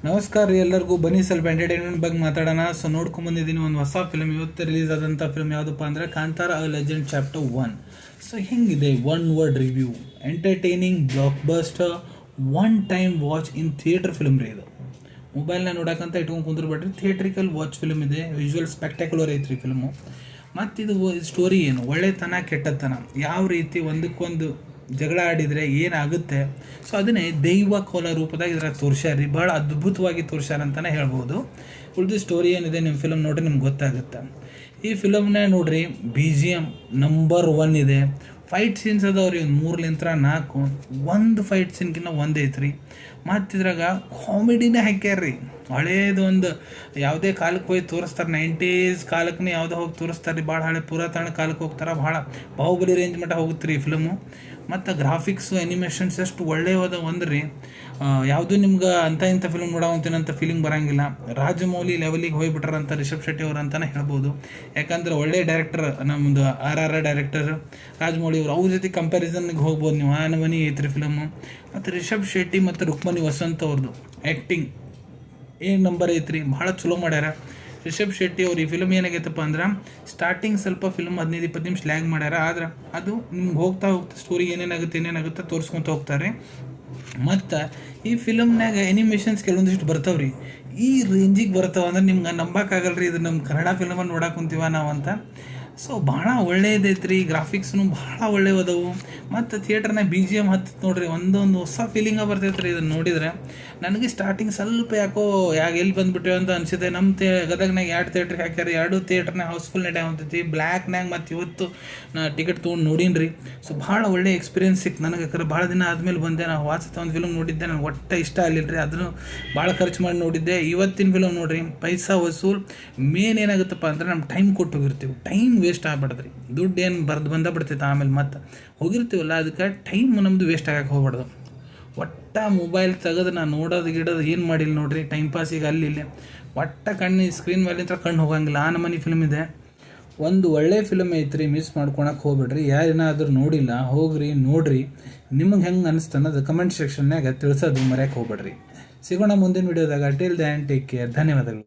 ನಮಸ್ಕಾರ ರೀ ಎಲ್ಲರಿಗೂ. ಬನ್ನಿ ಸ್ವಲ್ಪ ಎಂಟರ್ಟೈನ್ಮೆಂಟ್ ಬಗ್ಗೆ ಮಾತಾಡೋಣ. ಸೊ ನೋಡ್ಕೊಂಬಂದಿದ್ದೀನಿ ಒಂದು ಹೊಸ ಫಿಲ್ಮ್. ಇವತ್ತು ರಿಲೀಸ್ ಆದಂಥ ಫಿಲ್ಮ್ ಯಾವುದಪ್ಪ ಅಂದರೆ Kantara a legend chapter 1. So ಹೆಂಗಿದೆ one word review: entertaining, blockbuster, one time watch in theatre film ರೀ ಇದು. ಮೊಬೈಲ್ನ ನೋಡೋಕ್ಕಂತ ಇಟ್ಕೊಂಡು ಕುಂದ್ರಬೇಡ್ರಿ, ಥಿಯೇಟ್ರಿಕಲ್ ವಾಚ್ ಫಿಲ್ಮ್ ಇದೆ. ವಿಜುವಲ್ ಸ್ಪೆಕ್ಟಾಕ್ಯುಲರ್ ಐತ್ರಿ ಫಿಲ್ಮು. ಮತ್ತು ಇದು ಸ್ಟೋರಿ ಏನು, ಒಳ್ಳೆತನ ಕೆಟ್ಟತನ ಯಾವ ರೀತಿ ಒಂದಕ್ಕೊಂದು ಜಗಳ ಆಡಿದರೆ ಏನಾಗುತ್ತೆ, ಸೊ ಅದನ್ನೇ ದೈವ ಕೋಲ ರೂಪದಾಗ ಇದ್ರಾಗ ತೋರ್ಸ್ಯಾರಿ. ಭಾಳ ಅದ್ಭುತವಾಗಿ ತೋರ್ಸ್ಯಾರ ಅಂತಲೇ ಹೇಳ್ಬೋದು. ಉಳಿದು ಸ್ಟೋರಿ ಏನಿದೆ ನಿಮ್ಮ ಫಿಲಮ್ ನೋಡ್ರಿ ನಿಮ್ಗೆ ಗೊತ್ತಾಗುತ್ತೆ. ಈ ಫಿಲಮ್ನ ನೋಡ್ರಿ, BGM ನಂಬರ್ 1 ಇದೆ. ಫೈಟ್ ಸೀನ್ಸ್ ಅದಾವ್ರಿ ಒಂದು 3-4. ಒಂದು ಫೈಟ್ ಸೀನ್ಗಿನ್ನ ಒಂದು ಐತ್ರಿ. ಮತ್ತು ಇದ್ರಾಗ ಕಾಮಿಡಿನೇ ಹಾಕ್ಯಾರ್ರಿ. ಹಳೇದು ಒಂದು ಯಾವುದೇ ಕಾಲಕ್ಕೆ ಹೋಗಿ ತೋರಿಸ್ತಾರೆ, 90s ಕಾಲಕ್ಕೆ ಯಾವುದೋ ಹೋಗಿ ತೋರಿಸ್ತಾರೆ ರೀ. ಭಾಳ ಹಳೆ ಪುರಾತನ ಕಾಲಕ್ಕೆ ಹೋಗ್ತಾರೆ. ಭಾಳ ಬಾಹುಬಲಿ ರೇಂಜ್ ಮಟ್ಟ ಹೋಗುತ್ತೆ ರೀ ಈ ಫಿಲಮು. ಮತ್ತು ಗ್ರಾಫಿಕ್ಸು ಆ್ಯನಿಮೇಷನ್ಸ್ ಎಷ್ಟು ಒಳ್ಳೆಯವಾದ ಒಂದ್ರಿ. ಯಾವುದೂ ನಿಮ್ಗೆ ಇಂಥ ಫಿಲ್ಮ್ ನೋಡೋವಂತೇನಂತ ಫೀಲಿಂಗ್ ಬರೋಂಗಿಲ್ಲ. ರಾಜಮೌಳಿ ಲೆವೆಲಿಗೆ ಹೋಗಿಬಿಟ್ರಂತ ರಿಷಬ್ ಶೆಟ್ಟಿ ಅವರು ಅಂತಲೇ ಹೇಳ್ಬೋದು. ಯಾಕಂದ್ರೆ ಒಳ್ಳೆ ಡೈರೆಕ್ಟರ್, ನಮ್ಮದು RRR ಡೈರೆಕ್ಟರ್ ರಾಜಮೌಳಿ ಅವರು. ಅವ್ರ ಜೊತೆ ಕಂಪ್ಯಾರಿಸನ್ಗೆ ಹೋಗ್ಬೋದು ನೀವು. ಆ ನಮನಿ ಐತ್ರಿ ಫಿಲಮು. ಮತ್ತು ರಿಷಬ್ ಶೆಟ್ಟಿ ಮತ್ತು ರುಕ್ಮಣಿ ವಸಂತ್ ಅವ್ರದ್ದು ಆ್ಯಕ್ಟಿಂಗ್ ಏನು ನಂಬರ್ ಐತ್ರಿ, ಭಾಳ ಚಲೋ ಮಾಡ್ಯಾರ ರಿಷಬ್ ಶೆಟ್ಟಿ ಅವ್ರು. ಈ ಫಿಲಮ್ ಏನಾಗೈತಪ್ಪ ಅಂದ್ರೆ ಸ್ಟಾರ್ಟಿಂಗ್ ಸ್ವಲ್ಪ ಫಿಲ್ಮ್ 15-20 ನಿಮಿಷ ಲ್ಯಾಗ್ ಮಾಡ್ಯಾರ. ಆದ್ರೆ ಅದು ನಿಮ್ಗೆ ಹೋಗ್ತಾ ಸ್ಟೋರಿ ಏನೇನಾಗುತ್ತೆ ತೋರಿಸ್ಕೊತ ಹೋಗ್ತಾರೆ. ಮತ್ತು ಈ ಫಿಲಮ್ನಾಗ ಆ್ಯನಿಮೇಷನ್ಸ್ ಕೆಲವೊಂದಿಷ್ಟು ಬರ್ತಾವ್ರಿ. ಈ ರೇಂಜಿಗೆ ಬರ್ತಾವ ಅಂದ್ರೆ ನಿಮ್ಗೆ ನಂಬಕ್ಕಾಗಲ್ಲ ರೀ, ಇದು ನಮ್ಮ ಕನ್ನಡ ಫಿಲಮನ್ನು ನೋಡಕ್ಕೆ ಕುಂತೀವ ನಾವು ಅಂತ. ಸೊ ಭಾಳ ಒಳ್ಳೇದೈತ್ರಿ. ಗ್ರಾಫಿಕ್ಸ್ನು ಭಾಳ ಒಳ್ಳೆಯದವು. ಮತ್ತು ಥಿಯೇಟರ್ನಾಗ BGM ಹತ್ತತ್ತು ನೋಡ್ರಿ, ಒಂದೊಂದು ಹೊಸ ಫೀಲಿಂಗ ಬರ್ತೈತೆ ರೀ ಇದನ್ನು ನೋಡಿದರೆ. ನನಗೆ ಸ್ಟಾರ್ಟಿಂಗ್ ಸ್ವಲ್ಪ ಯಾಕೋ ಎಲ್ಲಿ ಬಂದುಬಿಟ್ಟೇವೆ ಅಂತ ಅನಿಸಿದೆ. ನಮ್ಮ ಗದಗ್ನಾಗ 2 ಥಿಯೇಟ್ರಿಗೆ ಹಾಕ್ಯಾರ. 2 ಥಿಯೇಟ್ರ್ನಾಗ ಹೌಸ್ಫುಲ್ ನಡೆ ಹೊಂತೈತಿ. ಬ್ಲ್ಯಾಕ್ನಾಗ ಮತ್ತು ಇವತ್ತು ನಾ ಟಿಕೆಟ್ ತೊಗೊಂಡು ನೋಡೀನಿ ರೀ. ಸೊ ಭಾಳ ಒಳ್ಳೆ ಎಕ್ಸ್ಪೀರಿಯನ್ಸ್ ಸಿಕ್ತು ನನಗೆ. ಯಾಕಂದ್ರೆ ಭಾಳ ದಿನ ಆದಮೇಲೆ ಬಂದೆ. ನಾವು ವಾಚ್ ಒಂದು ಫಿಲ್ಮ್ ನೋಡಿದ್ದೆ, ನನಗೆ ಒಟ್ಟು ಇಷ್ಟ ಆಗಲಿಲ್ಲ ರೀ. ಅದನ್ನು ಭಾಳ ಖರ್ಚು ಮಾಡಿ ನೋಡಿದ್ದೆ. ಇವತ್ತಿನ ಫಿಲಮ್ ನೋಡಿರಿ, ಪೈಸಾ ವಸೂಲ್. ಮೇನ್ ಏನಾಗುತ್ತಪ್ಪ ಅಂದ್ರೆ ನಮ್ಮ ಟೈಮ್ ಕೊಟ್ಟು ಹೋಗಿರ್ತೀವಿ. ಟೈಮ್ ವೇಸ್ಟ್ ಆಗ್ಬಾರ್ದ್ರಿ. ದುಡ್ಡು ಏನು ಬಂದ ಬಿಡ್ತೈತೆ ಆಮೇಲೆ ಮತ್ತೆ ಹೋಗಿರ್ತೀವಲ್ಲ, ಅದಕ್ಕೆ ಟೈಮ್ ನಮ್ಮದು ವೇಸ್ಟ್ ಆಗಕ್ಕೆ ಹೋಗ್ಬಾರ್ದು. ಮೊಬೈಲ್ ತೆಗೆದು ನಾನು ನೋಡೋದು ಗಿಡೋದು ಏನು ಮಾಡಿಲ್ಲ ನೋಡ್ರಿ, ಟೈಮ್ ಪಾಸಿಗೆ ಅಲ್ಲಿ ಇಲ್ಲಿ. ಕಣ್ಣು ಸ್ಕ್ರೀನ್ ಮೇಲೆ ಕಣ್ಣು ಹೋಗಂಗಿಲ್ಲ. ಆ ನಮನಿ ಫಿಲ್ಮ್ ಇದೆ. ಒಂದು ಒಳ್ಳೆ ಫಿಲಮ್ ಐತ್ರಿ, ಮಿಸ್ ಮಾಡ್ಕೊಳಕ್ಕೆ ಹೋಗ್ಬೇಡ್ರಿ. ಯಾರೇನಾದರೂ ನೋಡಿಲ್ಲ ಹೋಗ್ರಿ ನೋಡ್ರಿ. ನಿಮಗೆ ಹೆಂಗೆ ಅನಿಸ್ತು ಅನ್ನೋದು ಕಮೆಂಟ್ ಸೆಕ್ಷನ್ನಾಗ ತಿಳಿಸೋದು ಮರ್ಯಾಕೆ ಹೋಗ್ಬೇಡ್ರಿ. ಸಿಗೋಣ ಮುಂದಿನ ವಿಡಿಯೋದಾಗ. Till then take care. ಧನ್ಯವಾದಗಳು.